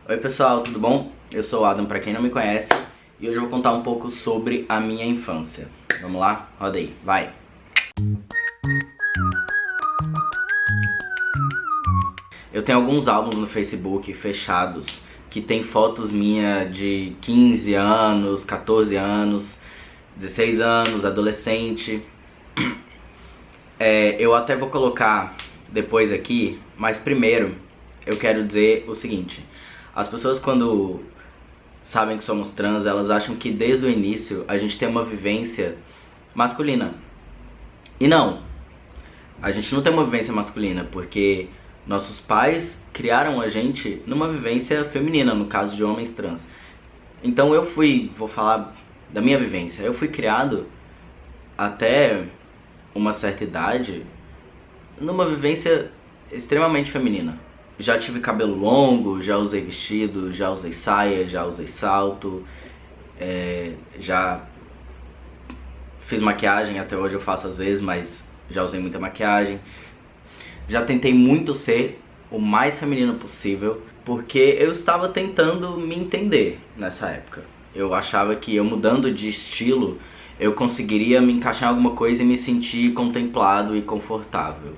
Oi pessoal, tudo bom? Eu sou o Adam, pra quem não me conhece, e hoje eu vou contar um pouco sobre a minha infância. Vamos lá? Roda aí, vai! Eu tenho alguns álbuns no Facebook fechados que tem fotos minhas de 15 anos, 14 anos, 16 anos, adolescente. Eu até vou colocar depois aqui, mas primeiro eu quero dizer o seguinte: as pessoas quando sabem que somos trans, elas acham que desde o início a gente tem uma vivência masculina. E não, a gente não tem uma vivência masculina, porque nossos pais criaram a gente numa vivência feminina, no caso de homens trans. Então vou falar da minha vivência, eu fui criado até uma certa idade numa vivência extremamente feminina. Já tive cabelo longo, já usei vestido, já usei saia, já usei salto, já fiz maquiagem, até hoje eu faço às vezes, mas já usei muita maquiagem. Já tentei muito ser o mais feminino possível, porque eu estava tentando me entender nessa época. Eu achava que eu mudando de estilo, eu conseguiria me encaixar em alguma coisa e me sentir contemplado e confortável.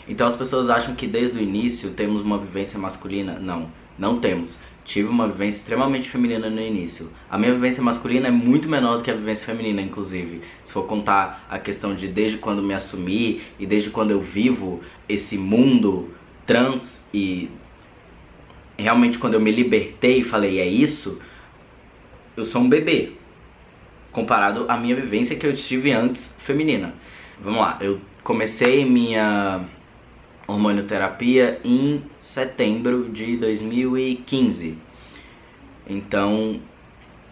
Então as pessoas acham que desde o início temos uma vivência masculina. Não, não temos. Tive uma vivência extremamente feminina no início. A minha vivência masculina é muito menor do que a vivência feminina, inclusive. Se for contar a questão de desde quando me assumi e desde quando eu vivo esse mundo trans e realmente quando eu me libertei e falei é isso, eu sou um bebê comparado à minha vivência que eu tive antes feminina. Vamos lá, eu comecei minha hormonioterapia em setembro de 2015. Então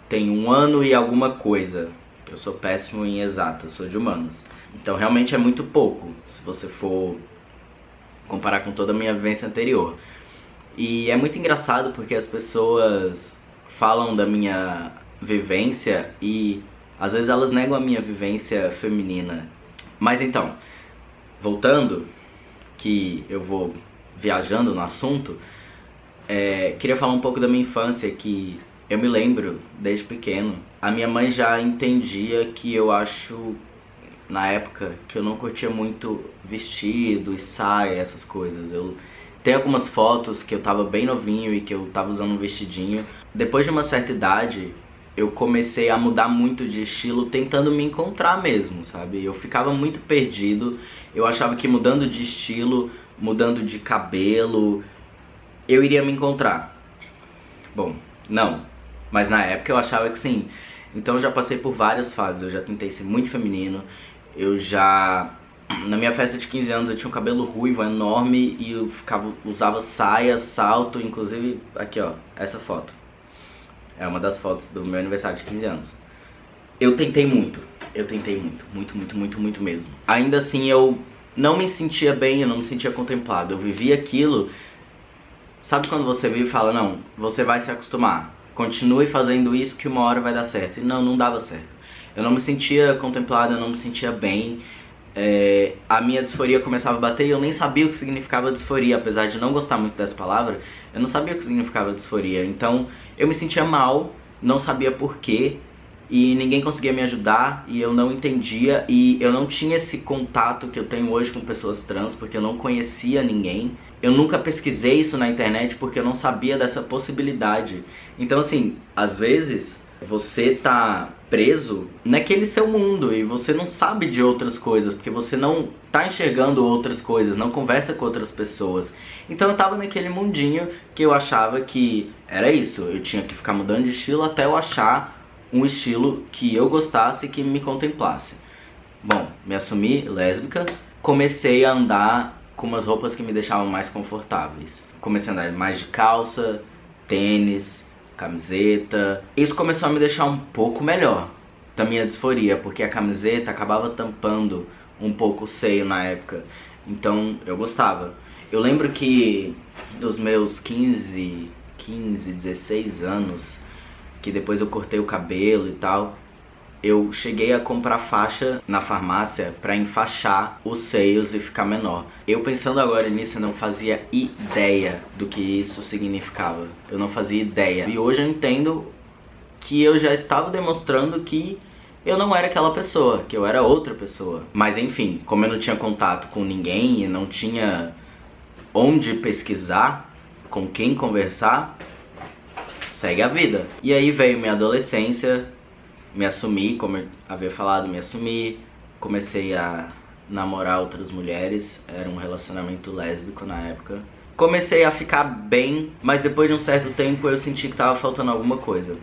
tem 1 ano e alguma coisa. Eu sou péssimo em exatas, sou de humanas. Então realmente é muito pouco, se você for comparar com toda a minha vivência anterior. E é muito engraçado porque as pessoas falam da minha vivência e às vezes elas negam a minha vivência feminina. Mas então, voltando, que eu vou viajando no assunto, queria falar um pouco da minha infância, que eu me lembro desde pequeno. A minha mãe já entendia que eu acho, na época, que eu não curtia muito vestido e saia, essas coisas. Eu tenho algumas fotos que eu tava bem novinho e que eu tava usando um vestidinho. Depois de uma certa idade, eu comecei a mudar muito de estilo, tentando me encontrar mesmo, sabe? Eu ficava muito perdido, eu achava que mudando de estilo, mudando de cabelo, eu iria me encontrar. Bom, não, mas na época eu achava que sim. Então eu já passei por várias fases, eu já tentei ser muito feminino, na minha festa de 15 anos eu tinha um cabelo ruivo enorme e eu usava saia, salto, inclusive, aqui ó, essa foto. É uma das fotos do meu aniversário de 15 anos. Eu tentei muito mesmo. Ainda assim eu não me sentia bem, eu não me sentia contemplado. Eu vivia aquilo. Sabe quando você vive e fala, não, você vai se acostumar. Continue fazendo isso que uma hora vai dar certo. E não dava certo. Eu não me sentia contemplado, eu não me sentia bem. A minha disforia começava a bater e eu nem sabia o que significava disforia. Apesar de não gostar muito dessa palavra, eu não sabia o que significava disforia. Então eu me sentia mal, não sabia porquê, e ninguém conseguia me ajudar, e eu não entendia, e eu não tinha esse contato que eu tenho hoje com pessoas trans, porque eu não conhecia ninguém. Eu nunca pesquisei isso na internet porque eu não sabia dessa possibilidade. Então assim, às vezes você tá preso naquele seu mundo e você não sabe de outras coisas, porque você não tá enxergando outras coisas, não conversa com outras pessoas. Então eu tava naquele mundinho que eu achava que era isso, eu tinha que ficar mudando de estilo até eu achar um estilo que eu gostasse e que me contemplasse. Bom, me assumi lésbica, comecei a andar com umas roupas que me deixavam mais confortáveis. Comecei a andar mais de calça, tênis, camiseta. Isso começou a me deixar um pouco melhor da minha disforia, porque a camiseta acabava tampando um pouco o seio na época. Então eu gostava. Eu lembro que dos meus 15, 16 anos, que depois eu cortei o cabelo e tal, eu cheguei a comprar faixa na farmácia pra enfaixar os seios e ficar menor. Eu pensando agora nisso, eu não fazia ideia do que isso significava. Eu não fazia ideia. E hoje eu entendo que eu já estava demonstrando que eu não era aquela pessoa, que eu era outra pessoa. Mas enfim, como eu não tinha contato com ninguém e não tinha onde pesquisar, com quem conversar, segue a vida. E aí veio minha adolescência, me assumi, como eu havia falado, me assumi, comecei a namorar outras mulheres, era um relacionamento lésbico na época. Comecei a ficar bem, mas depois de um certo tempo eu senti que tava faltando alguma coisa.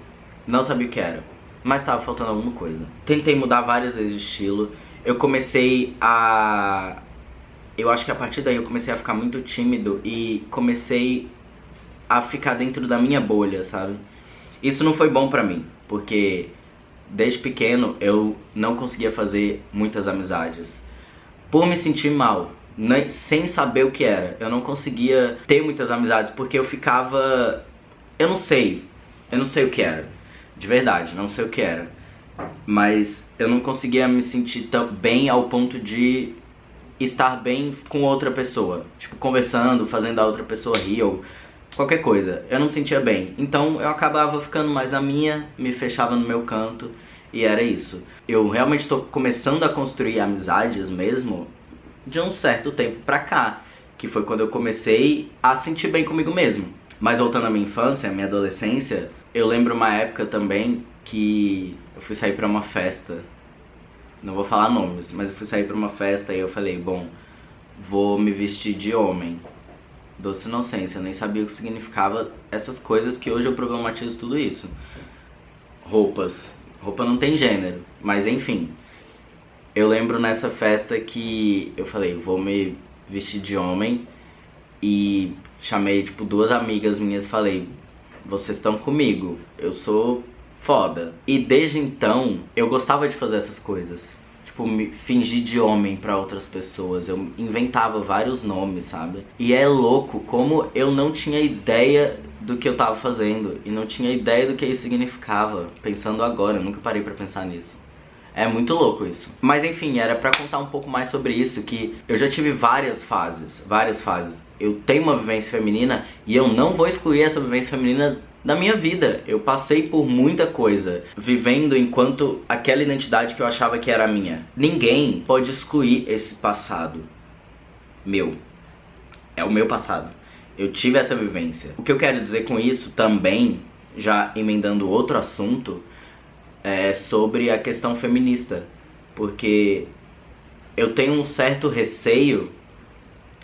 Não sabia o que era, mas tava faltando alguma coisa. Tentei mudar várias vezes de estilo, eu comecei a... Eu acho que a partir daí eu comecei a ficar muito tímido e comecei a ficar dentro da minha bolha, sabe? Isso não foi bom pra mim, porque desde pequeno eu não conseguia fazer muitas amizades. Por me sentir mal, sem saber o que era. Eu não conseguia ter muitas amizades porque eu ficava... Eu não sei o que era. De verdade, não sei o que era. Mas eu não conseguia me sentir tão bem ao ponto de estar bem com outra pessoa. Tipo, conversando, fazendo a outra pessoa rir ou qualquer coisa. Eu não me sentia bem. Então eu acabava ficando mais na minha, me fechava no meu canto e era isso. Eu realmente estou começando a construir amizades mesmo de um certo tempo pra cá, que foi quando eu comecei a sentir bem comigo mesmo. Mas voltando à minha infância, à minha adolescência, eu lembro uma época também que eu fui sair pra uma festa. Não vou falar nomes, mas eu fui sair pra uma festa e eu falei, bom, vou me vestir de homem. Doce inocência, eu nem sabia o que significava essas coisas que hoje eu problematizo tudo isso. Roupas. Roupa não tem gênero, mas enfim. Eu lembro nessa festa que eu falei, vou me vestir de homem e chamei tipo duas amigas minhas e falei, vocês estão comigo, eu sou foda. E desde então eu gostava de fazer essas coisas. Tipo, me fingir de homem pra outras pessoas. Eu inventava vários nomes, sabe? E é louco como eu não tinha ideia do que eu tava fazendo. E não tinha ideia do que isso significava. Pensando agora, eu nunca parei pra pensar nisso. É muito louco isso. Mas enfim, era pra contar um pouco mais sobre isso, que eu já tive várias fases. Eu tenho uma vivência feminina e eu não vou excluir essa vivência feminina da minha vida. Eu passei por muita coisa, vivendo enquanto aquela identidade que eu achava que era minha. Ninguém pode excluir esse passado meu. É o meu passado. Eu tive essa vivência. O que eu quero dizer com isso também, já emendando outro assunto, é sobre a questão feminista. Porque eu tenho um certo receio.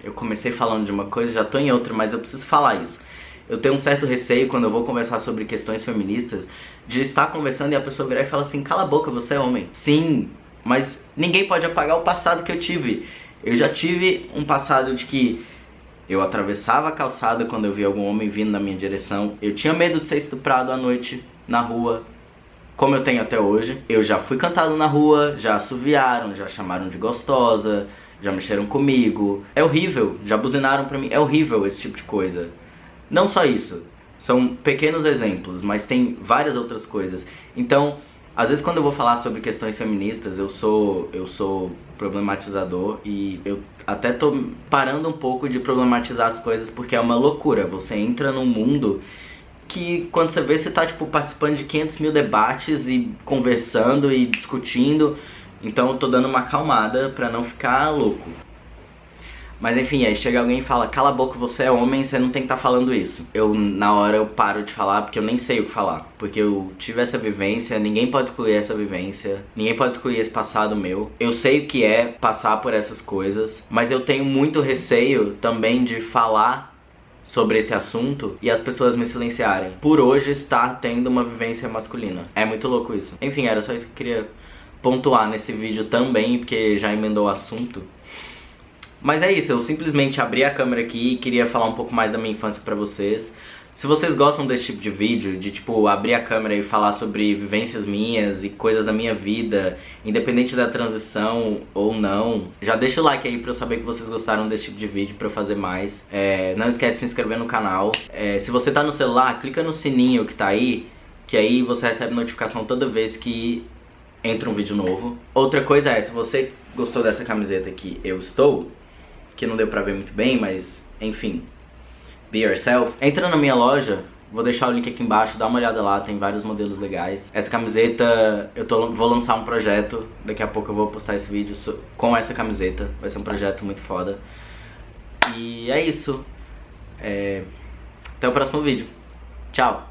Eu comecei falando de uma coisa, já tô em outra, mas eu preciso falar isso. Eu tenho um certo receio quando eu vou conversar sobre questões feministas, de estar conversando e a pessoa virar e falar assim, cala a boca, você é homem. Sim, mas ninguém pode apagar o passado que eu tive. Eu já tive um passado de que eu atravessava a calçada quando eu via algum homem vindo na minha direção. Eu tinha medo de ser estuprado à noite, na rua, como eu tenho até hoje. Eu já fui cantado na rua, já assoviaram, já chamaram de gostosa, já mexeram comigo. É horrível, já buzinaram pra mim. É horrível esse tipo de coisa. Não só isso, são pequenos exemplos, mas tem várias outras coisas. Então, às vezes quando eu vou falar sobre questões feministas, eu sou problematizador e eu até tô parando um pouco de problematizar as coisas porque é uma loucura. Você entra num mundo que quando você vê, você tá tipo participando de 500 mil debates e conversando e discutindo. Então eu tô dando uma acalmada pra não ficar louco. Mas enfim, aí chega alguém e fala, cala a boca, você é homem, você não tem que estar falando isso. Na hora eu paro de falar porque eu nem sei o que falar. Porque eu tive essa vivência, ninguém pode excluir essa vivência, ninguém pode excluir esse passado meu. Eu sei o que é passar por essas coisas, mas eu tenho muito receio também de falar sobre esse assunto e as pessoas me silenciarem. Por hoje estar tendo uma vivência masculina. É muito louco isso. Enfim, era só isso que eu queria pontuar nesse vídeo também, porque já emendou o assunto. Mas é isso, eu simplesmente abri a câmera aqui e queria falar um pouco mais da minha infância pra vocês. Se vocês gostam desse tipo de vídeo, de tipo abrir a câmera e falar sobre vivências minhas e coisas da minha vida, independente da transição ou não, já deixa o like aí pra eu saber que vocês gostaram desse tipo de vídeo pra eu fazer mais. Não esquece de se inscrever no canal. Se você tá no celular, clica no sininho que tá aí, que aí você recebe notificação toda vez que entra um vídeo novo. Outra coisa é, se você gostou dessa camiseta que eu estou, que não deu pra ver muito bem, mas enfim, be yourself, entra na minha loja, vou deixar o link aqui embaixo, dá uma olhada lá, tem vários modelos legais. Essa camiseta, vou lançar um projeto, daqui a pouco eu vou postar esse vídeo com essa camiseta, vai ser um projeto muito foda. E é isso, até o próximo vídeo, tchau!